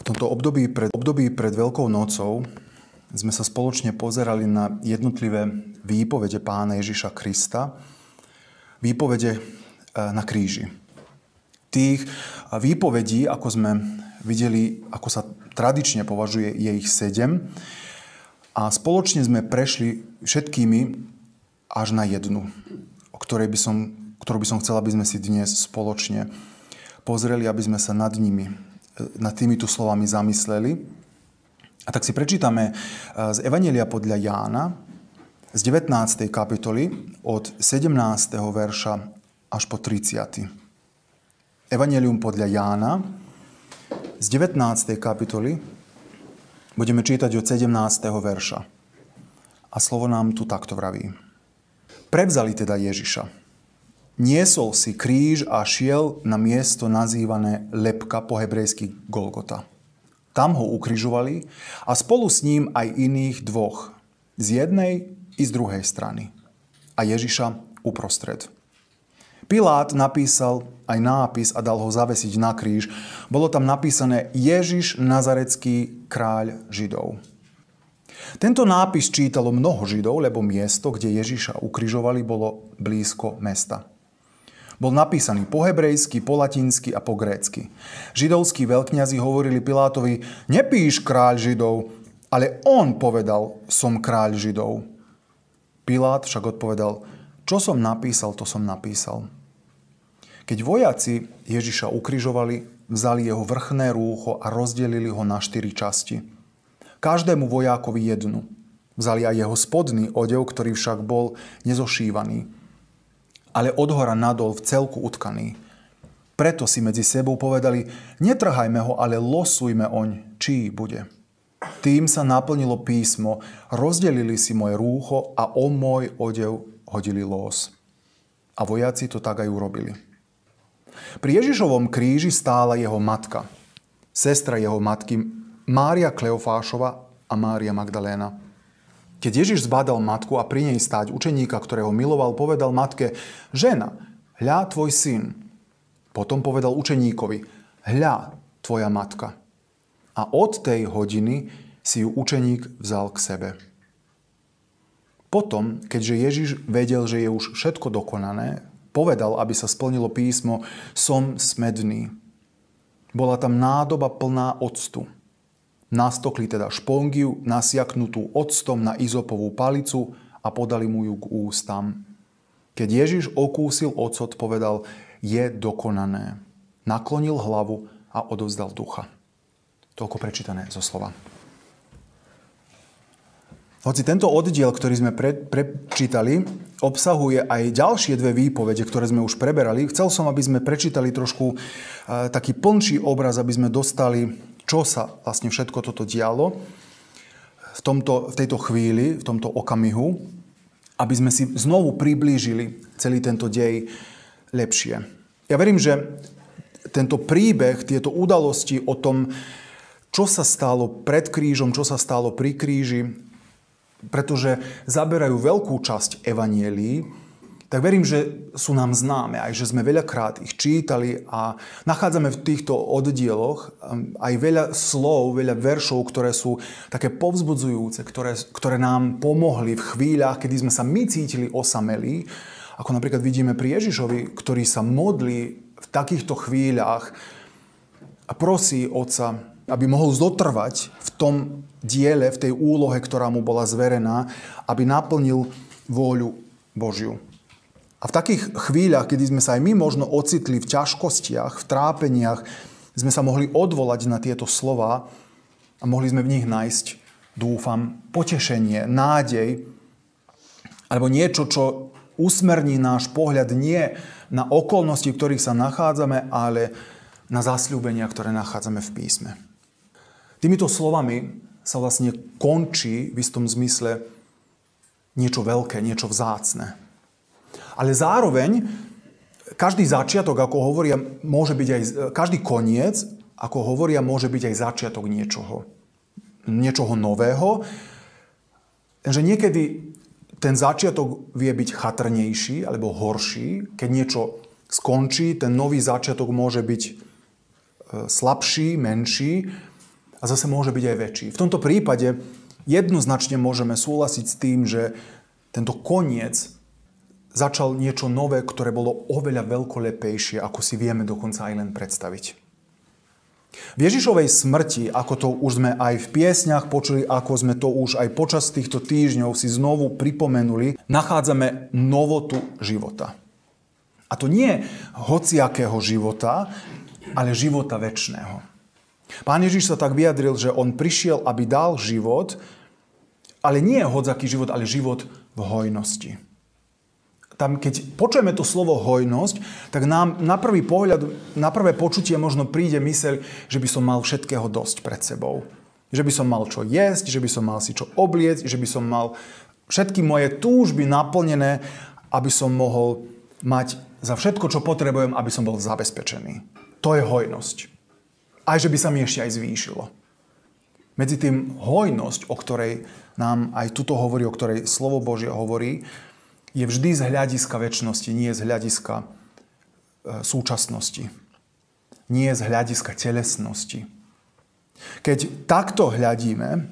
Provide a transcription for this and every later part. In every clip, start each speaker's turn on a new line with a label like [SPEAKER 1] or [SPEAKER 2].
[SPEAKER 1] V tomto období pred Veľkou nocou sme sa spoločne pozerali na jednotlivé výpovede Pána Ježiša Krista, výpovede na kríži. Tých výpovedí, ako sme videli, ako sa tradične považuje, je ich 7. A spoločne sme prešli všetkými až na jednu, ktorú by som chcel, aby sme si dnes spoločne pozreli, aby sme sa nad týmito slovami zamysleli. A tak si prečítame z Evanjelia podľa Jána z 19. kapitoly od 17. verša až po 30. Evanjelium podľa Jána z 19. kapitoly budeme čítať od 17. verša. A slovo nám tu takto vraví. Prevzali teda Ježiša. Niesol si kríž a šiel na miesto nazývané Lebka, po hebrejsky Golgota. Tam ho ukrižovali a spolu s ním aj iných dvoch, z jednej i z druhej strany. A Ježiša uprostred. Pilát napísal aj nápis a dal ho zavesiť na kríž. Bolo tam napísané Ježiš Nazarecký, kráľ Židov. Tento nápis čítalo mnoho Židov, lebo miesto, kde Ježiša ukrižovali, bolo blízko mesta. Bol napísaný po hebrejsky, po latinsky a po grécky. Židovskí veľkňazi hovorili Pilátovi, nepíš kráľ Židov, ale on povedal, som kráľ Židov. Pilát však odpovedal, čo som napísal, to som napísal. Keď vojaci Ježiša ukrižovali, vzali jeho vrchné rúcho a rozdelili ho na 4 časti. Každému vojákovi jednu. Vzali aj jeho spodný odev, ktorý však bol nezošívaný, ale odhora nadol v celku utkaný. Preto si medzi sebou povedali, netrhajme ho, ale losujme oň, čí bude. Tým sa naplnilo písmo, rozdelili si moje rúcho a o môj odev hodili los. A vojaci to tak aj urobili. Pri Ježišovom kríži stála jeho matka, sestra jeho matky Mária Kleofášova a Mária Magdaléna. Keď Ježiš zbadal matku a pri nej stáť učeníka, ktorého miloval, povedal matke, žena, hľa tvoj syn. Potom povedal učeníkovi, hľa tvoja matka. A od tej hodiny si ju učeník vzal k sebe. Potom, keďže Ježiš vedel, že je už všetko dokonané, povedal, aby sa splnilo písmo, som smedný. Bola tam nádoba plná octu. Nastokli teda špongiu, nasiaknutú octom na izopovú palicu a podali mu ju k ústam. Keď Ježiš okúsil ocot, povedal, je dokonané. Naklonil hlavu a odovzdal ducha. Toľko prečítané zo slova. Hoci tento oddiel, ktorý sme prečítali, obsahuje aj ďalšie 2 výpovede, ktoré sme už preberali, chcel som, aby sme prečítali trošku taký plnší obraz, aby sme dostali, čo sa vlastne všetko toto dialo v tejto chvíli, v tomto okamihu, aby sme si znovu priblížili celý tento dej lepšie. Ja verím, že tento príbeh, tieto udalosti o tom, čo sa stalo pred krížom, čo sa stalo pri kríži, pretože zaberajú veľkú časť evanjelií, tak verím, že sú nám známe, aj že sme veľakrát ich čítali a nachádzame v týchto oddieloch aj veľa slov, veľa veršov, ktoré sú také povzbudzujúce, ktoré nám pomohli v chvíľach, kedy sme sa my cítili osamelí, ako napríklad vidíme pri Ježišovi, ktorý sa modlí v takýchto chvíľach a prosí Otca, aby mohol zotrvať v tom diele, v tej úlohe, ktorá mu bola zverená, aby naplnil vôľu Božiu. A v takých chvíľach, kedy sme sa aj my možno ocitli v ťažkostiach, v trápeniach, sme sa mohli odvolať na tieto slová a mohli sme v nich nájsť, dúfam, potešenie, nádej, alebo niečo, čo usmerní náš pohľad nie na okolnosti, v ktorých sa nachádzame, ale na zasľúbenia, ktoré nachádzame v písme. Týmito slovami sa vlastne končí v istom zmysle niečo veľké, niečo vzácne. Ale zároveň každý začiatok, ako hovoria, môže byť aj každý koniec, ako hovoria, môže byť aj začiatok niečoho nového. Že niekedy ten začiatok vie byť chatrnejší alebo horší. Keď niečo skončí, ten nový začiatok môže byť slabší, menší. a zase môže byť aj väčší. V tomto prípade jednoznačne môžeme súhlasiť s tým, že tento koniec začal niečo nové, ktoré bolo oveľa veľkolepejšie, ako si vieme dokonca aj len predstaviť. V Ježišovej smrti, ako to už sme aj v piesňach počuli, ako sme to už aj počas týchto týždňov si znovu pripomenuli, nachádzame novotu života. A to nie hociakého života, ale života večného. Pán Ježiš sa tak vyjadril, že on prišiel, aby dal život, ale nie hociaký život, ale život v hojnosti. Tam, keď počujeme to slovo hojnosť, tak nám na prvý pohľad, na prvé počutie možno príde myseľ, že by som mal všetkého dosť pred sebou. Že by som mal čo jesť, že by som mal si čo obliecť, že by som mal všetky moje túžby naplnené, aby som mohol mať za všetko, čo potrebujem, aby som bol zabezpečený. To je hojnosť. Aj že by sa mi ešte aj zvýšilo. Medzi tým hojnosť, o ktorej nám aj tuto hovorí, o ktorej slovo Božie hovorí, je vždy z hľadiska večnosti, nie z hľadiska súčasnosti. Nie z hľadiska telesnosti. Keď takto hľadíme,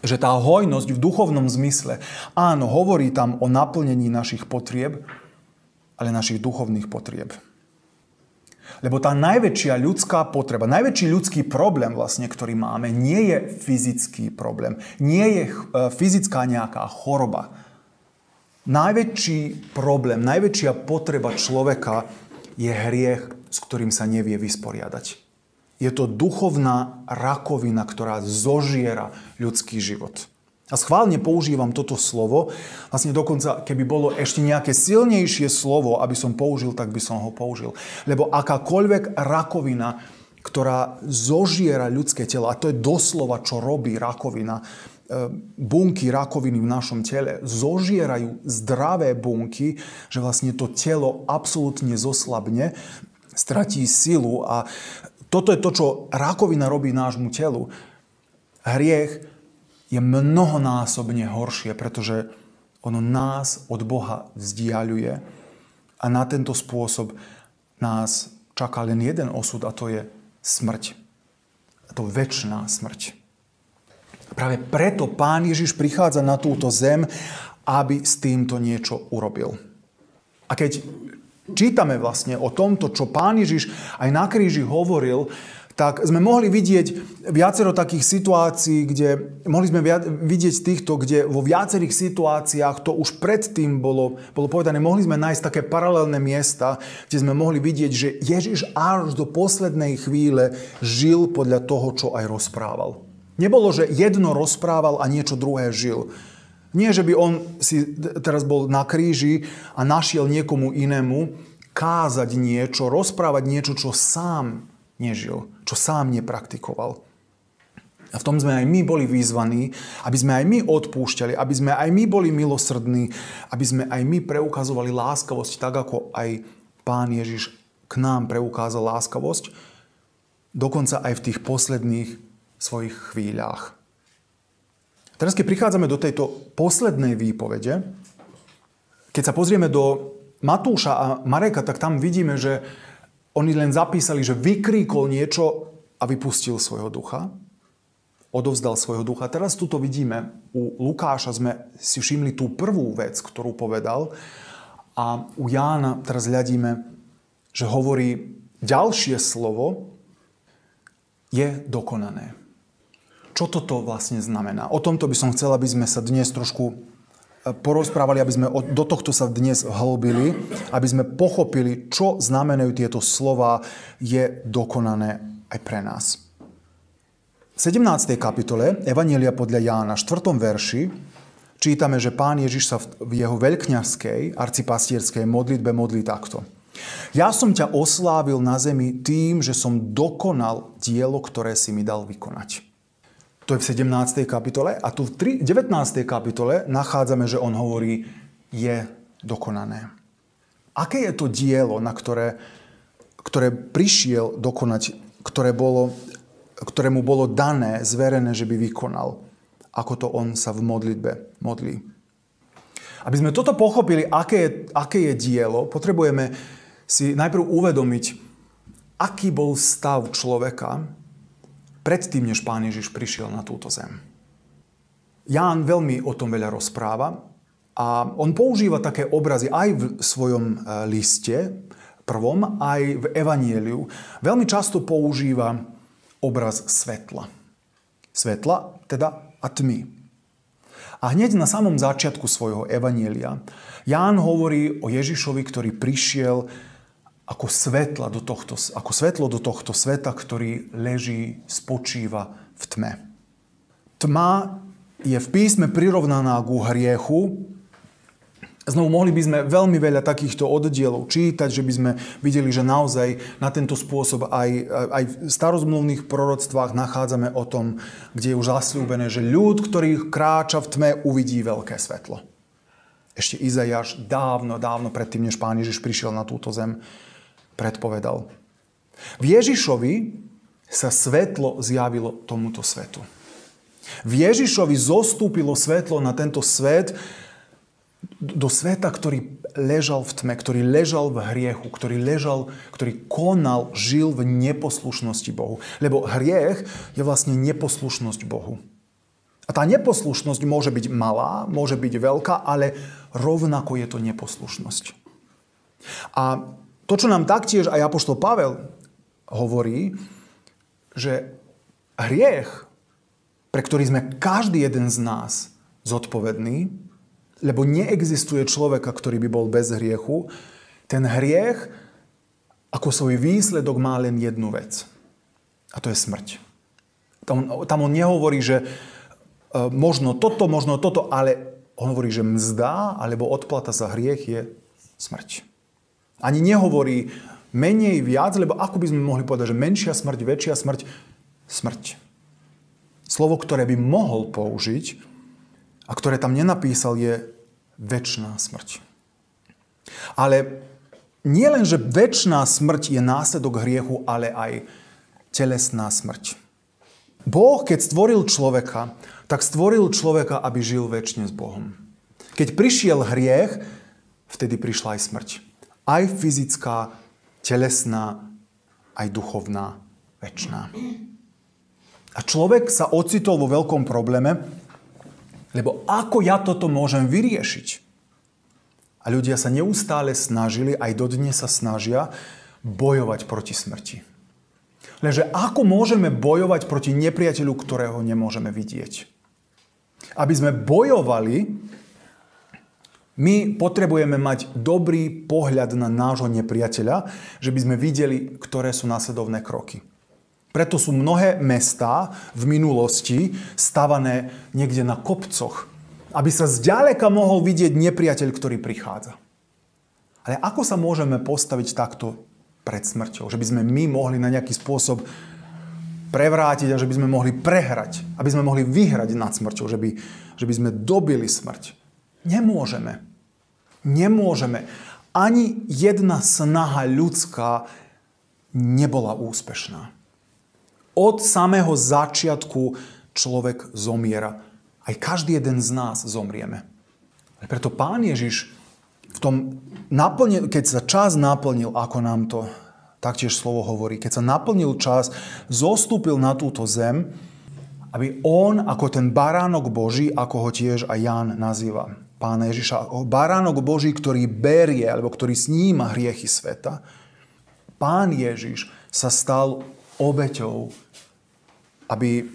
[SPEAKER 1] že tá hojnosť v duchovnom zmysle, áno, hovorí tam o naplnení našich potrieb, ale našich duchovných potrieb. Lebo tá najväčšia ľudská potreba, najväčší ľudský problém vlastne, ktorý máme, nie je fyzický problém. Nie je fyzická nejaká choroba. Najväčší problém, najväčšia potreba človeka je hriech, s ktorým sa nevie vysporiadať. Je to duchovná rakovina, ktorá zožiera ľudský život. A schválne používam toto slovo, vlastne dokonca, keby bolo ešte nejaké silnejšie slovo, aby som použil, tak by som ho použil. Lebo akákoľvek rakovina, ktorá zožiera ľudské telo, a to je doslova, čo robí rakovina, bunky rakoviny v našom tele zožierajú zdravé bunky, že vlastne to telo absolútne zoslabne, stratí silu a toto je to, čo rakovina robí nášmu telu. Hriech je mnohonásobne horšie, pretože ono nás od Boha vzdiaľuje a na tento spôsob nás čaká len jeden osud a to je smrť. A to večná smrť. Práve preto Pán Ježiš prichádza na túto zem, aby s týmto niečo urobil. A keď čítame vlastne o tomto, čo Pán Ježiš aj na kríži hovoril, tak sme mohli vidieť viacero takých situácií, mohli sme vidieť týchto, kde vo viacerých situáciách to už predtým bolo povedané, mohli sme nájsť také paralelné miesta, kde sme mohli vidieť, že Ježiš až do poslednej chvíle žil podľa toho, čo aj rozprával. Nebolo, že jedno rozprával a niečo druhé žil. Nie, že by on si teraz bol na kríži a našiel niekomu inému kázať niečo, rozprávať niečo, čo sám nežil, čo sám nepraktikoval. A v tom sme aj my boli vyzvaní, aby sme aj my odpúšťali, aby sme aj my boli milosrdní, aby sme aj my preukazovali láskavosť, tak ako aj Pán Ježiš k nám preukázal láskavosť, dokonca aj v tých posledných svojich chvíľach. Teraz, keď prichádzame do tejto poslednej výpovede, keď sa pozrieme do Matúša a Mareka, tak tam vidíme, že oni len zapísali, že vykríkol niečo a vypustil svojho ducha. Odovzdal svojho ducha. Teraz tuto vidíme, u Lukáša sme si všimli tú prvú vec, ktorú povedal. A u Jána teraz hľadíme, že hovorí ďalšie slovo je dokonané. Čo toto vlastne znamená? O tomto by som chcel, aby sme sa dnes trošku porozprávali, aby sme do tohto sa dnes vhlbili, aby sme pochopili, čo znamenajú tieto slova je dokonané aj pre nás. V 17. kapitole Evanjelia podľa Jána, 4. verši, čítame, že Pán Ježiš sa v jeho veľkňazskej, arcipastierskej modlitbe modlí takto. Ja som ťa oslávil na zemi tým, že som dokonal dielo, ktoré si mi dal vykonať. To je v 17. kapitole a tu v 19. kapitole nachádzame, že on hovorí, je dokonané. Aké je to dielo, na ktoré prišiel dokonať, ktorému bolo dané, zverené, že by vykonal, ako to on sa v modlitbe modlí. Aby sme toto pochopili, aké je dielo, potrebujeme si najprv uvedomiť, aký bol stav človeka predtým, než Pán Ježiš prišiel na túto zem. Ján veľmi o tom veľa rozpráva a on používa také obrazy aj v svojom liste prvom, aj v Evanjeliu. Veľmi často používa obraz svetla. Svetla teda a tmy. A hneď na samom začiatku svojho Evanjelia Ján hovorí o Ježišovi, ktorý prišiel ako svetlo do tohto sveta, ktorý leží, spočíva v tme. Tma je v písme prirovnaná ku hriechu. Znovu mohli by sme veľmi veľa takýchto oddielov čítať, že by sme videli, že naozaj na tento spôsob aj v starozmluvných proroctvách nachádzame o tom, kde je už zasľúbené, že ľud, ktorý kráča v tme, uvidí veľké svetlo. Ešte Izaiáš dávno predtým, než Pán Ježiš prišiel na túto zem, predpovedal. V Ježišovi sa svetlo zjavilo tomuto svetu. V Ježišovi zostúpilo svetlo na tento svet, do sveta, ktorý ležal v tme, ktorý ležal v hriechu, ktorý konal, žil v neposlušnosti Bohu. Lebo hriech je vlastne neposlušnosť Bohu. A tá neposlušnosť môže byť malá, môže byť veľká, ale rovnako je to neposlušnosť. A to, čo nám taktiež aj apoštol Pavel hovorí, že hriech, pre ktorý sme každý jeden z nás zodpovedný, lebo neexistuje človeka, ktorý by bol bez hriechu, ten hriech ako svoj výsledok má len jednu vec. A to je smrť. Tam on nehovorí, že možno toto, ale on hovorí, že mzda alebo odplata za hriech je smrť. Ani nehovorí menej, viac, lebo ako by sme mohli povedať, že menšia smrť, väčšia smrť, smrť. Slovo, ktoré by mohol použiť a ktoré tam nenapísal, je večná smrť. Ale nie len, že večná smrť je následok hriechu, ale aj telesná smrť. Boh, keď stvoril človeka, tak stvoril človeka, aby žil večne s Bohom. Keď prišiel hriech, vtedy prišla aj smrť. Aj fyzická, telesná, aj duchovná, večná. A človek sa ocitol vo veľkom probléme, lebo ako ja toto môžem vyriešiť? A ľudia sa neustále snažili, aj dodnes sa snažia, bojovať proti smrti. Lenže ako môžeme bojovať proti nepriateľu, ktorého nemôžeme vidieť? Aby sme bojovali, my potrebujeme mať dobrý pohľad na nášho nepriateľa, že by sme videli, ktoré sú následovné kroky. Preto sú mnohé mestá v minulosti stavané niekde na kopcoch, aby sa zďaleka mohol vidieť nepriateľ, ktorý prichádza. Ale ako sa môžeme postaviť takto pred smrťou? Že by sme my mohli na nejaký spôsob prevrátiť a že by sme mohli prehrať, aby sme mohli vyhrať nad smrťou, že by sme dobili smrť. Nemôžeme. Ani jedna snaha ľudská nebola úspešná. Od samého začiatku človek zomiera. Aj každý jeden z nás zomrieme. Ale preto Pán Ježiš keď sa čas naplnil, ako nám to taktiež slovo hovorí, keď sa naplnil čas, zostúpil na túto zem, aby on ako ten baránok Boží, ako ho tiež aj Ján nazýva, Pána Ježiša, baránok Boží, ktorý berie, alebo ktorý sníma hriechy sveta, Pán Ježiš sa stal obeťou, aby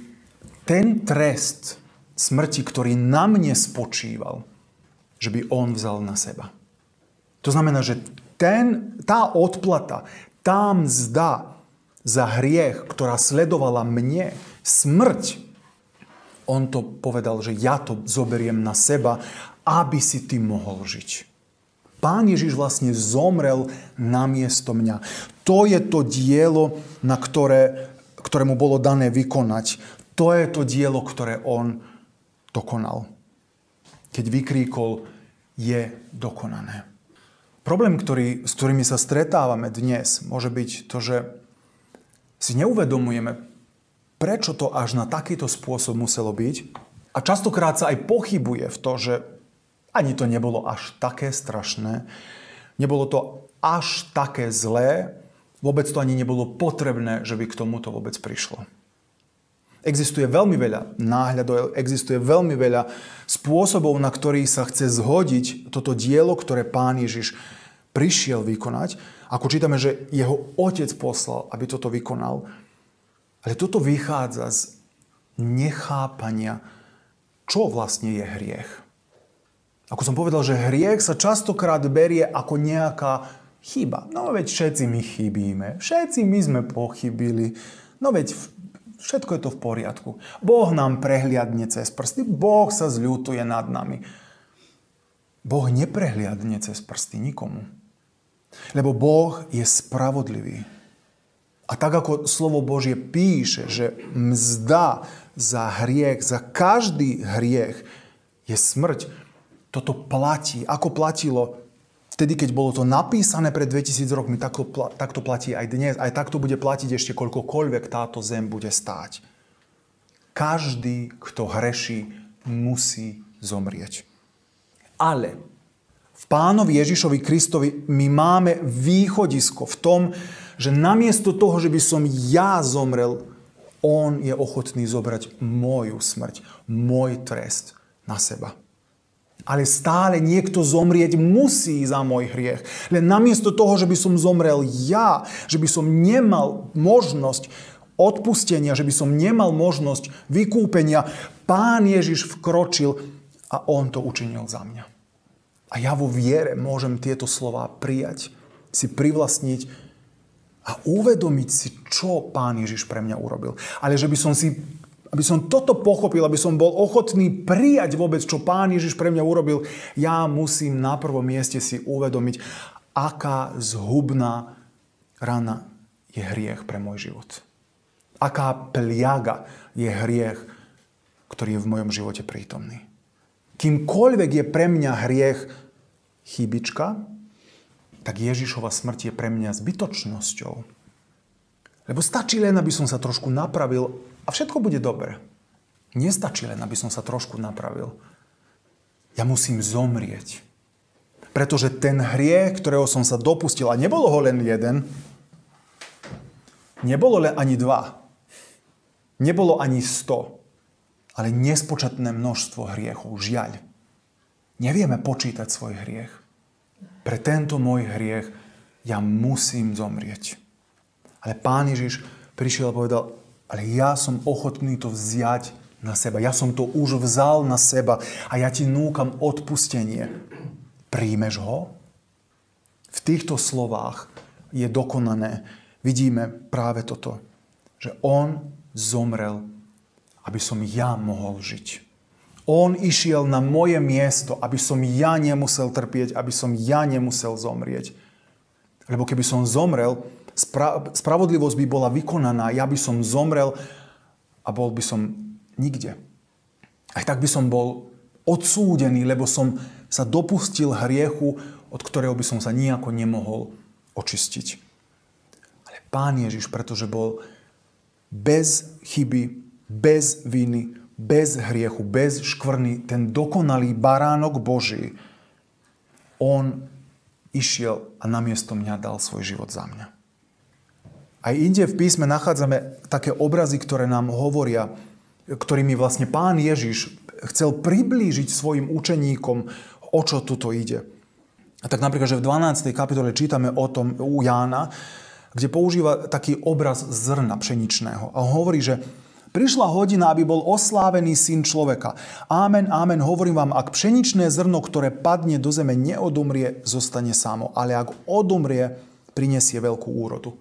[SPEAKER 1] ten trest smrti, ktorý na mne spočíval, že by on vzal na seba. To znamená, že tá odplata, tá mzda za hriech, ktorá sledovala mne, smrť, on to povedal, že ja to zoberiem na seba, aby si ty mohol žiť. Pán Ježiš vlastne zomrel namiesto mňa. To je to dielo, na ktorému bolo dané vykonať. To je to dielo, ktoré on dokonal. Keď vykríkol, je dokonané. Problém, s ktorými sa stretávame dnes, môže byť to, že si neuvedomujeme, prečo to až na takýto spôsob muselo byť. A častokrát sa aj pochybuje v to, že ani to nebolo až také strašné, nebolo to až také zlé, vôbec to ani nebolo potrebné, že by k tomuto vôbec prišlo. Existuje veľmi veľa náhľadov, existuje veľmi veľa spôsobov, na ktorých sa chce zhodiť toto dielo, ktoré Pán Ježiš prišiel vykonať. Ako čítame, že jeho otec poslal, aby toto vykonal. Ale toto vychádza z nechápania, čo vlastne je hriech. Ako som povedal, že hriech sa častokrát berie ako nejaká chyba. No veď všetci my chybíme. Všetci my sme pochybili. No veď všetko je to v poriadku. Boh nám prehliadne cez prsty. Boh sa zľutuje nad nami. Boh neprehliadne cez prsty nikomu. Lebo Boh je spravodlivý. A tak ako slovo Božie píše, že mzda za hriech, za každý hriech je smrť, toto platí. Ako platilo vtedy, keď bolo to napísané pred 2000 rokmi, tak to platí aj dnes. Aj tak to bude platiť ešte koľkokoľvek táto zem bude stáť. Každý, kto hreší, musí zomrieť. Ale v Pánovi Ježišovi Kristovi my máme východisko v tom, že namiesto toho, že by som ja zomrel, on je ochotný zobrať moju smrť, môj trest na seba. Ale stále niekto zomrieť musí za môj hriech. Len namiesto toho, že by som zomrel ja, že by som nemal možnosť odpustenia, že by som nemal možnosť vykúpenia, Pán Ježiš vkročil a on to učinil za mňa. A ja vo viere môžem tieto slová prijať, si privlastniť a uvedomiť si, čo Pán Ježiš pre mňa urobil. Ale že aby som toto pochopil, aby som bol ochotný prijať vôbec, čo Pán Ježiš pre mňa urobil, ja musím na prvom mieste si uvedomiť, aká zhubná rana je hriech pre môj život. Aká pliaga je hriech, ktorý je v mojom živote prítomný. Kýmkoľvek je pre mňa hriech chybička, tak Ježišova smrť je pre mňa zbytočnosťou. Lebo stačí len, aby som sa trošku napravil a všetko bude dobre. Nestačí len, aby som sa trošku napravil. Ja musím zomrieť. Pretože ten hriech, ktorého som sa dopustil, a nebolo ho len jeden, nebolo len ani 2, nebolo ani 100, ale nespočetné množstvo hriechov, žiaľ. Nevieme počítať svoj hriech. Pre tento môj hriech ja musím zomrieť. Ale Pán Ježiš prišiel a povedal, ale ja som ochotný to vziať na seba. Ja som to už vzal na seba a ja ti núkam odpustenie. Príjmeš ho? V týchto slovách je dokonané. Vidíme práve toto, že on zomrel, aby som ja mohol žiť. On išiel na moje miesto, aby som ja nemusel trpieť, aby som ja nemusel zomrieť. Lebo keby som zomrel, spravodlivosť by bola vykonaná, ja by som zomrel a bol by som nikde. Aj tak by som bol odsúdený, lebo som sa dopustil hriechu, od ktorého by som sa nijako nemohol očistiť. Ale Pán Ježiš, pretože bol bez chyby, bez viny, bez hriechu, bez škvrny, ten dokonalý baránok Boží, on išiel a namiesto mňa dal svoj život za mňa. Aj inde v písme nachádzame také obrazy, ktoré nám hovoria, ktorými vlastne Pán Ježiš chcel priblížiť svojim učeníkom, o čo tuto ide. A tak napríklad, že v 12. kapitole čítame o tom u Jána, kde používa taký obraz zrna pšeničného. A hovorí, že prišla hodina, aby bol oslávený Syn človeka. Amen, amen, hovorím vám, ak pšeničné zrno, ktoré padne do zeme, neodumrie, zostane samo. Ale ak odumrie, prinesie veľkú úrodu.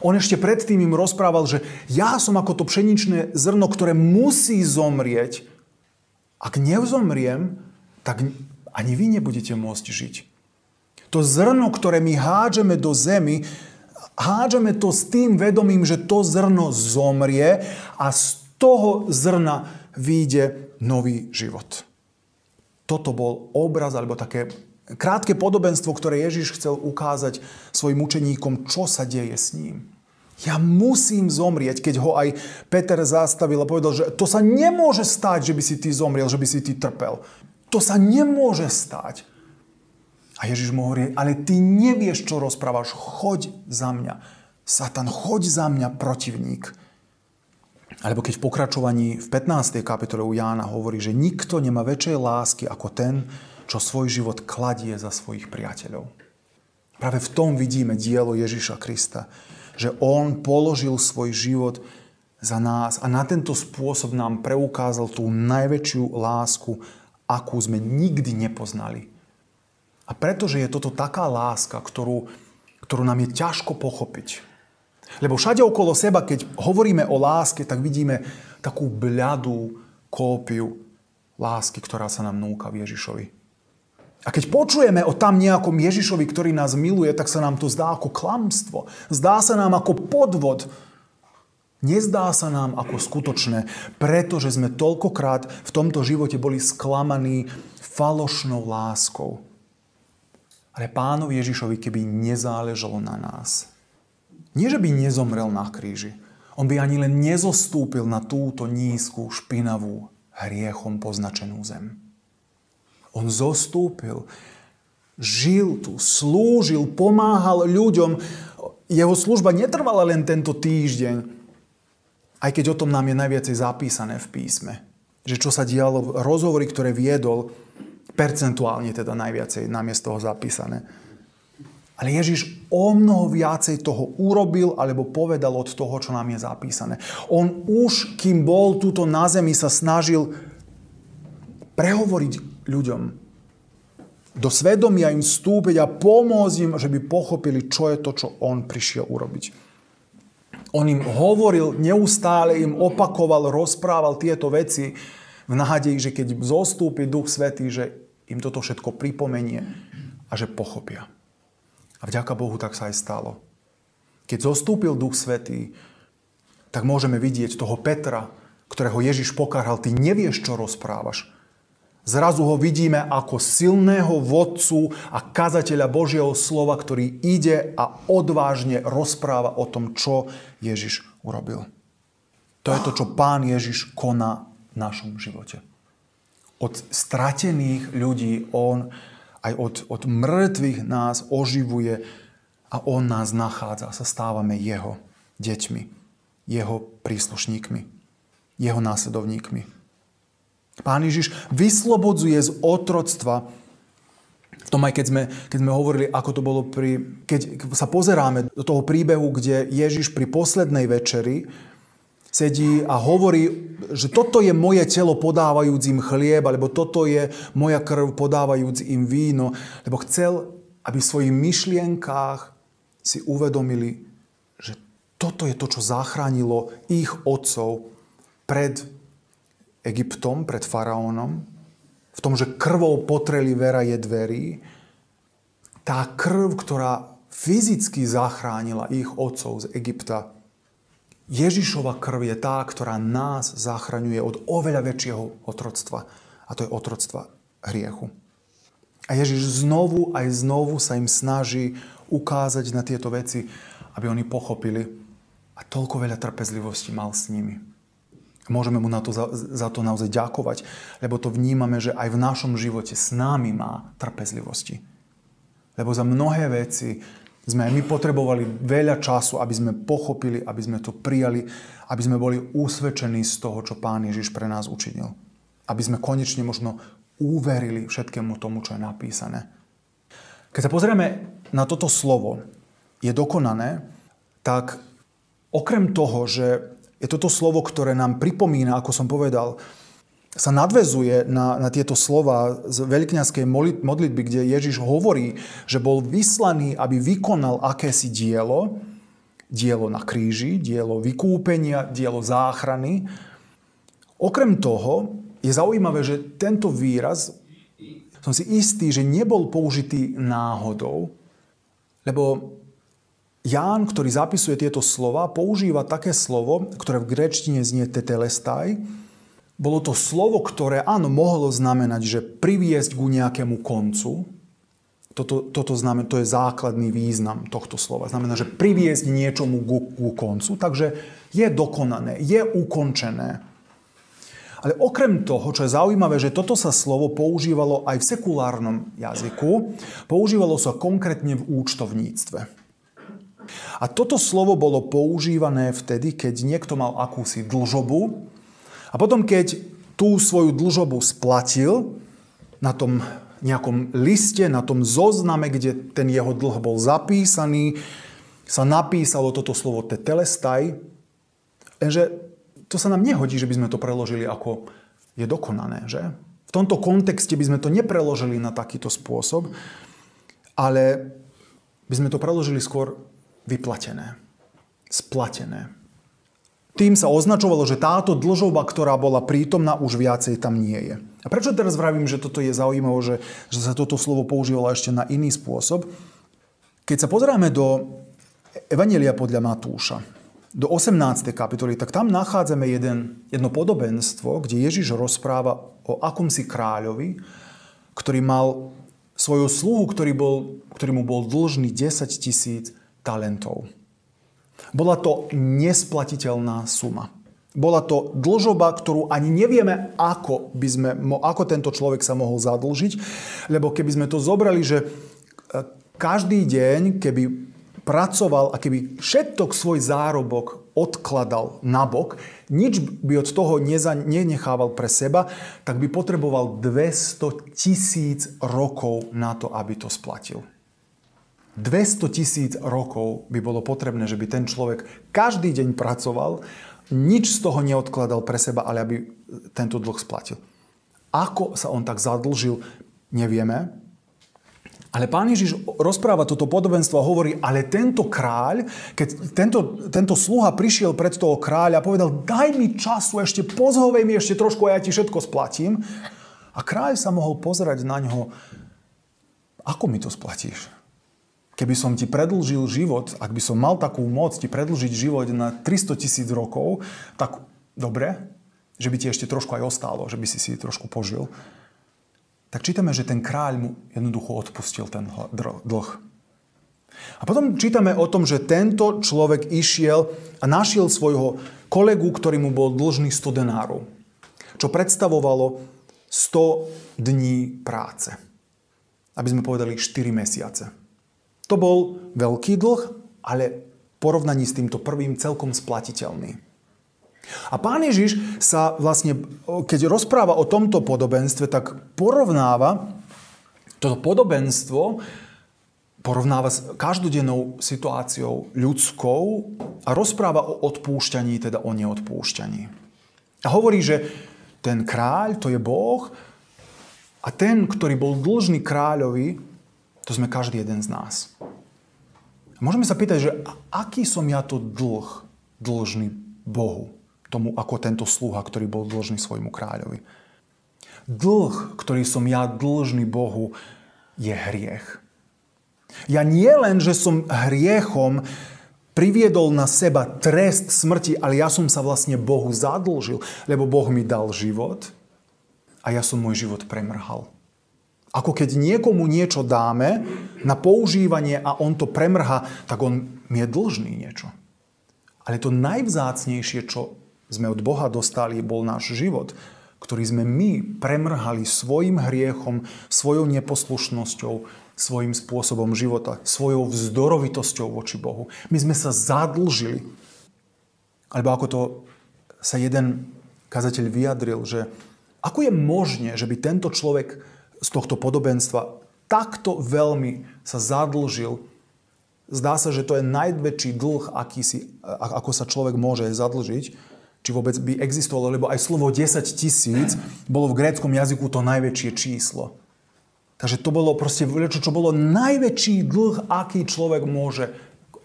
[SPEAKER 1] On ešte predtým im rozprával, že ja som ako to pšeničné zrno, ktoré musí zomrieť. Ak nezomriem, tak ani vy nebudete môcť žiť. To zrno, ktoré my hádžeme do zemi, hádžeme to s tým vedomím, že to zrno zomrie a z toho zrna vyjde nový život. Toto bol obraz, alebo také krátke podobenstvo, ktoré Ježiš chcel ukázať svojim učeníkom, čo sa deje s ním. Ja musím zomrieť, keď ho aj Peter zastavil a povedal, že to sa nemôže stať, že by si ty zomrel, že by si ty trpel. To sa nemôže stať. A Ježiš mu hovorí, ale ty nevieš, čo rozprávaš. Choď za mňa. Satan, choď za mňa, protivník. Alebo keď v pokračovaní v 15. kapitole u Jána hovorí, že nikto nemá väčšej lásky ako ten, čo svoj život kladie za svojich priateľov. Práve v tom vidíme dielo Ježiša Krista, že on položil svoj život za nás a na tento spôsob nám preukázal tú najväčšiu lásku, akú sme nikdy nepoznali. A pretože je toto taká láska, ktorú nám je ťažko pochopiť. Lebo všade okolo seba, keď hovoríme o láske, tak vidíme takú bľadú kópiu lásky, ktorá sa nám núka v Ježišovi. A keď počujeme o tam nejakom Ježišovi, ktorý nás miluje, tak sa nám to zdá ako klamstvo. Zdá sa nám ako podvod. Nezdá sa nám ako skutočné, pretože sme toľkokrát v tomto živote boli sklamaní falošnou láskou. Ale Pánovi Ježišovi, keby nezáležalo na nás, nie, že by nezomrel na kríži. On by ani len nezostúpil na túto nízku, špinavú, hriechom poznačenú zem. On zostúpil, žil tu, slúžil, pomáhal ľuďom. Jeho služba netrvala len tento týždeň, aj keď o tom nám je najviacej zapísané v písme. Že čo sa dialo, rozhovory, ktoré viedol, percentuálne teda najviacej nám je z toho zapísané. Ale Ježiš o mnoho viacej toho urobil alebo povedal od toho, čo nám je zapísané. On už, kým bol tuto na zemi, sa snažil prehovoriť ľuďom. Do svedomia im vstúpiť a pomôcť im, že by pochopili, čo je to, čo on prišiel urobiť. On im hovoril, neustále im opakoval, rozprával tieto veci v nádeji, že keď zostúpi Duch Svätý, že im toto všetko pripomenie a že pochopia. A vďaka Bohu tak sa aj stalo. Keď zostúpil Duch Svätý, tak môžeme vidieť toho Petra, ktorého Ježiš pokáral, ty nevieš, čo rozprávaš. Zrazu ho vidíme ako silného vodcu a kazateľa Božieho slova, ktorý ide a odvážne rozpráva o tom, čo Ježiš urobil. To je to, čo Pán Ježiš koná v našom živote. Od stratených ľudí on aj od mŕtvych nás oživuje a on nás nachádza. Sa stávame jeho deťmi, jeho príslušníkmi, jeho následovníkmi. Pán Ježiš vyslobodzuje z otroctva. V tom aj keď sme hovorili, ako to bolo keď sa pozeráme do toho príbehu, kde Ježiš pri poslednej večeri sedí a hovorí, že toto je moje telo podávajúc im chlieb, alebo toto je moja krv podávajúc im víno, lebo chcel, aby v svojich myšlienkách si uvedomili, že toto je to, čo zachránilo ich otcov pred Egyptom, pred faraónom, v tom, že krvou potreli veraje dverí. Tá krv, ktorá fyzicky zachránila ich otcov z Egypta, Ježišova krv je tá, ktorá nás zachraňuje od oveľa väčšieho otroctva. A to je otroctva hriechu. A Ježiš znovu aj znovu sa im snaží ukázať na tieto veci, aby oni pochopili. A toľko veľa trpezlivosti mal s nimi. Môžeme mu za to naozaj ďakovať, lebo to vnímame, že aj v našom živote s nami má trpezlivosti. Lebo za mnohé veci sme aj my potrebovali veľa času, aby sme pochopili, aby sme to prijali, aby sme boli usvedčení z toho, čo Pán Ježiš pre nás učinil. Aby sme konečne možno uverili všetkému tomu, čo je napísané. Keď sa pozrieme na toto slovo, je dokonané, tak okrem toho, že je toto slovo, ktoré nám pripomína, ako som povedal, sa nadväzuje na tieto slova z veľkňazskej modlitby, kde Ježiš hovorí, že bol vyslaný, aby vykonal akési dielo na kríži, dielo vykúpenia, dielo záchrany. Okrem toho je zaujímavé, že tento výraz, som si istý, že nebol použitý náhodou, lebo Ján, ktorý zapisuje tieto slova, používa také slovo, ktoré v gréčtine znie tetelestai. Bolo to slovo, ktoré áno, mohlo znamenať, že priviesť ku nejakému koncu. Toto znamená, to je základný význam tohto slova. Znamená, že priviesť niečomu ku koncu, takže je dokonané, je ukončené. Ale okrem toho, čo je zaujímavé, že toto sa slovo používalo aj v sekulárnom jazyku, používalo sa konkrétne v účtovníctve. A toto slovo bolo používané vtedy, keď niekto mal akúsi dlžobu a potom, keď tú svoju dlžobu splatil na tom nejakom liste, na tom zozname, kde ten jeho dlh bol zapísaný, sa napísalo toto slovo tetelestai, lenže to sa nám nehodí, že by sme to preložili ako je dokonané, že? V tomto kontexte by sme to nepreložili na takýto spôsob, ale by sme to preložili skôr vyplatené, splatené. Tým sa označovalo, že táto dlžoba, ktorá bola prítomná, už viacej tam nie je. A prečo teraz vravím, že toto je zaujímavé, že sa toto slovo používalo ešte na iný spôsob? Keď sa pozeráme do Evanjelia podľa Matúša, do 18. kapitoly, tak tam nachádzame jedno podobenstvo, kde Ježiš rozpráva o akomsi kráľovi, ktorý mal svojho sluhu, ktorý mu bol dlžný 10 000 talentov. Bola to nesplatiteľná suma. Bola to dlžoba, ktorú ani nevieme, ako tento človek sa mohol zadlžiť, lebo keby sme to zobrali, že každý deň, keby pracoval a keby všetok svoj zárobok odkladal nabok, nič by od toho nenechával pre seba, tak by potreboval 200 000 rokov na to, aby to splatil. 200 000 rokov by bolo potrebné, že by ten človek každý deň pracoval, nič z toho neodkladal pre seba, ale aby tento dlh splatil. Ako sa on tak zadlžil, nevieme. Ale Pán Ježiš rozpráva toto podobenstvo a hovorí, ale tento kráľ, keď tento sluha prišiel pred toho kráľa a povedal, daj mi času, ešte pozhovej mi ešte trošku a ja ti všetko splatím. A kráľ sa mohol pozerať na ňo, ako mi to splatíš? Keby som ti predĺžil život, ak by som mal takú moc ti predĺžiť život na 300 000 rokov, tak dobre, že by ti ešte trošku aj ostalo, že by si trošku požil. Tak čítame, že ten kráľ mu jednoducho odpustil ten dlh. A potom čítame o tom, že tento človek išiel a našiel svojho kolegu, ktorý mu bol dlžný 100 denárov, čo predstavovalo 100 dní práce. Aby sme povedali 4 mesiace. To bol veľký dlh, ale v porovnaní s týmto prvým celkom splatiteľný. A Pán Ježiš sa vlastne, keď rozpráva o tomto podobenstve, tak porovnáva toto podobenstvo s každodennou situáciou ľudskou a rozpráva o odpúšťaní, teda o neodpúšťaní. A hovorí, že ten kráľ, to je Boh, a ten, ktorý bol dlžný kráľovi, to sme každý jeden z nás. A môžeme sa pýtať, že aký som ja to dlžný Bohu, tomu ako tento sluha, ktorý bol dlžný svojmu kráľovi. Dlh, ktorý som ja dlžný Bohu, je hriech. Ja nie len, že som hriechom priviedol na seba trest smrti, ale ja som sa vlastne Bohu zadlžil, lebo Boh mi dal život a ja som môj život premrhal. Ako keď niekomu niečo dáme na používanie a on to premrhá, tak on mi je dlžný niečo. Ale to najvzácnejšie, čo sme od Boha dostali, bol náš život, ktorý sme my premrhali svojim hriechom, svojou neposlušnosťou, svojím spôsobom života, svojou vzdorovitosťou voči Bohu. My sme sa zadlžili. Alebo ako to sa jeden kazateľ vyjadril, že ako je možné, že by tento človek z tohto podobenstva takto veľmi sa zadlžil. Zdá sa, že to je najväčší dlh, ako sa človek môže zadlžiť, či vôbec by existovalo, lebo aj slovo 10 000 bolo v gréckom jazyku to najväčšie číslo. Takže to bolo proste čo bolo najväčší dlh,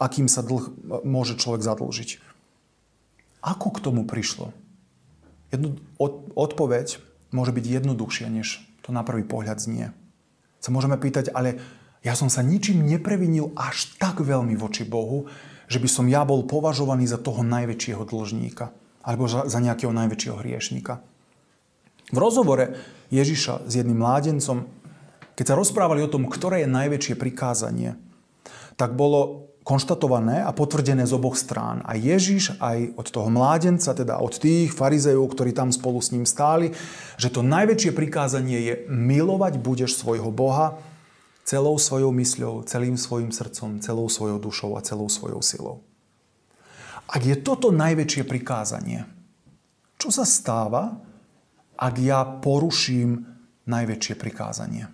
[SPEAKER 1] akým sa dlh môže človek zadlžiť. Ako k tomu prišlo? Odpoveď môže byť jednoduchšia, než to na prvý pohľad znie. Sa môžeme pýtať, ale ja som sa ničím neprevinil až tak veľmi voči Bohu, že by som ja bol považovaný za toho najväčšieho dlžníka alebo za nejakého najväčšieho hriešnika. V rozhovore Ježiša s jedným mládencom, keď sa rozprávali o tom, ktoré je najväčšie prikázanie, tak bolo konštatované a potvrdené z oboch strán. A Ježiš aj od toho mládenca, teda od tých farizejov, ktorí tam spolu s ním stáli, že to najväčšie prikázanie je milovať budeš svojho Boha celou svojou mysľou, celým svojim srdcom, celou svojou dušou a celou svojou silou. Ak je toto najväčšie prikázanie, čo sa stáva, ak ja poruším najväčšie prikázanie?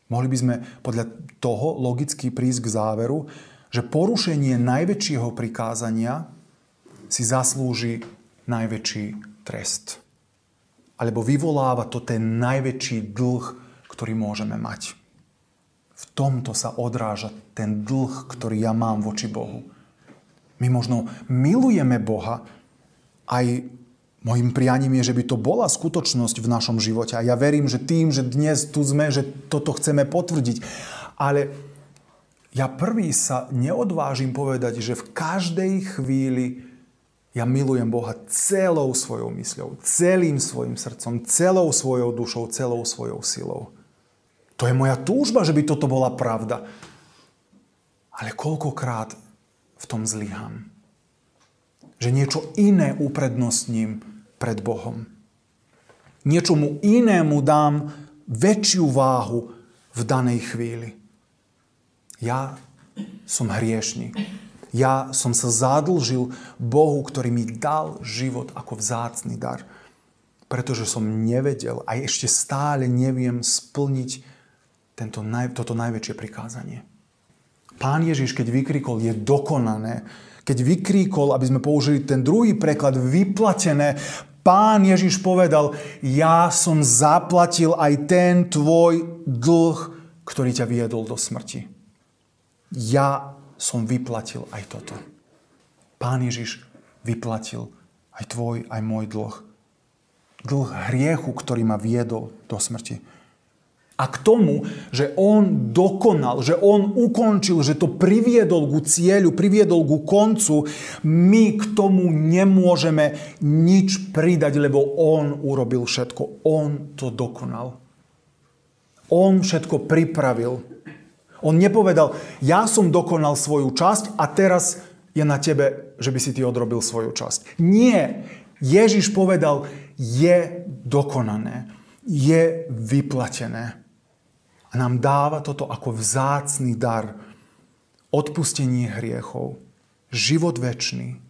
[SPEAKER 1] Mohli by sme podľa toho logicky prísť k záveru, že porušenie najväčšieho prikázania si zaslúži najväčší trest. Alebo vyvoláva to ten najväčší dlh, ktorý môžeme mať. V tomto sa odráža ten dlh, ktorý ja mám voči Bohu. My možno milujeme Boha, aj mojím prianím je, že by to bola skutočnosť v našom živote. A ja verím, že tým, že dnes tu sme, že toto chceme potvrdiť. Ale ja prvý sa neodvážim povedať, že v každej chvíli ja milujem Boha celou svojou mysľou, celým svojim srdcom, celou svojou dušou, celou svojou silou. To je moja túžba, že by toto bola pravda. Ale koľkokrát v tom zlyhám. Že niečo iné uprednostním pred Bohom. Niečomu inému dám väčšiu váhu v danej chvíli. Ja som hriešnik. Ja som sa zadlžil Bohu, ktorý mi dal život ako vzácny dar. Pretože som nevedel a ešte stále neviem splniť toto najväčšie prikázanie. Pán Ježiš, keď vykrikol, je dokonané. Keď vykrikol, aby sme použili ten druhý preklad, vyplatené, Pán Ježiš povedal, ja som zaplatil aj ten tvoj dlh, ktorý ťa viedol do smrti. Ja som vyplatil aj toto. Pán Ježiš vyplatil aj tvoj, aj môj dlh. Dlh hriechu, ktorý ma viedol do smrti. A k tomu, že on dokonal, že on ukončil, že to priviedol ku cieľu, priviedol ku koncu, my k tomu nemôžeme nič pridať, lebo on urobil všetko. On to dokonal. On všetko pripravil. On nepovedal, ja som dokonal svoju časť a teraz je na tebe, že by si ty odrobil svoju časť. Nie. Ježiš povedal, je dokonané. Je vyplatené. A nám dáva toto ako vzácny dar. Odpustenie hriechov. Život večný,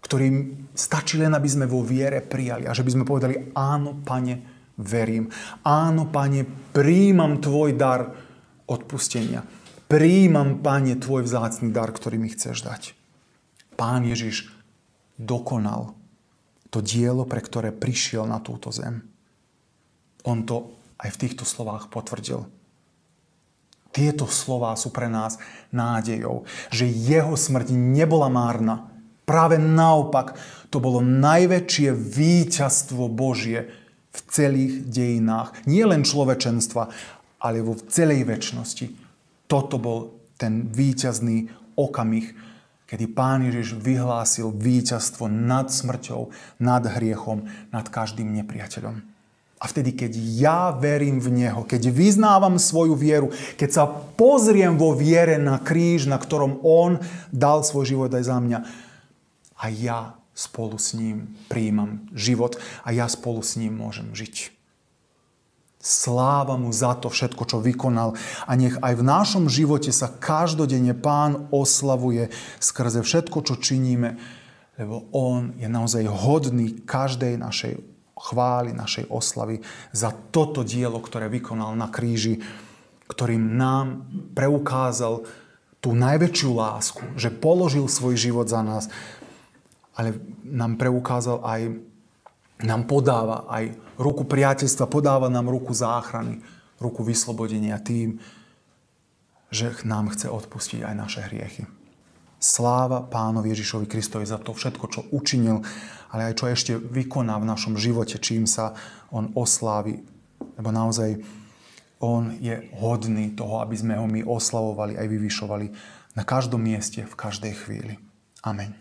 [SPEAKER 1] ktorým stačí len, aby sme vo viere prijali. A že by sme povedali, áno, Pane, verím. Áno, Pane, prijímam tvoj dar odpustenia. Prijímam, Pane, tvoj vzácny dar, ktorý mi chceš dať. Pán Ježiš dokonal to dielo, pre ktoré prišiel na túto zem. On to aj v týchto slovách potvrdil. Tieto slová sú pre nás nádejou, že jeho smrť nebola márna. Práve naopak, to bolo najväčšie víťazstvo Božie v celých dejinách. Nie len človečenstva, ale vo celej večnosti. Toto bol ten víťazný okamih, kedy Pán Ježiš vyhlásil víťazstvo nad smrťou, nad hriechom, nad každým nepriateľom. A vtedy, keď ja verím v Neho, keď vyznávam svoju vieru, keď sa pozriem vo viere na kríž, na ktorom On dal svoj život aj za mňa, a ja spolu s ním prijímam život a ja spolu s ním môžem žiť. Sláva mu za to všetko, čo vykonal. A nech aj v našom živote sa každodenne Pán oslavuje skrze všetko, čo činíme, lebo on je naozaj hodný každej našej chvály, našej oslavy za toto dielo, ktoré vykonal na kríži, ktorým nám preukázal tú najväčšiu lásku, že položil svoj život za nás, ale nám preukázal aj, nám podáva aj ruku priateľstva, podáva nám ruku záchrany, ruku vyslobodenia tým, že nám chce odpustiť aj naše hriechy. Sláva Pánovi Ježišovi Kristovi za to všetko, čo učinil, ale aj čo ešte vykoná v našom živote, čím sa on oslávi. Lebo naozaj on je hodný toho, aby sme ho my oslavovali aj vyvyšovali na každom mieste, v každej chvíli. Amen.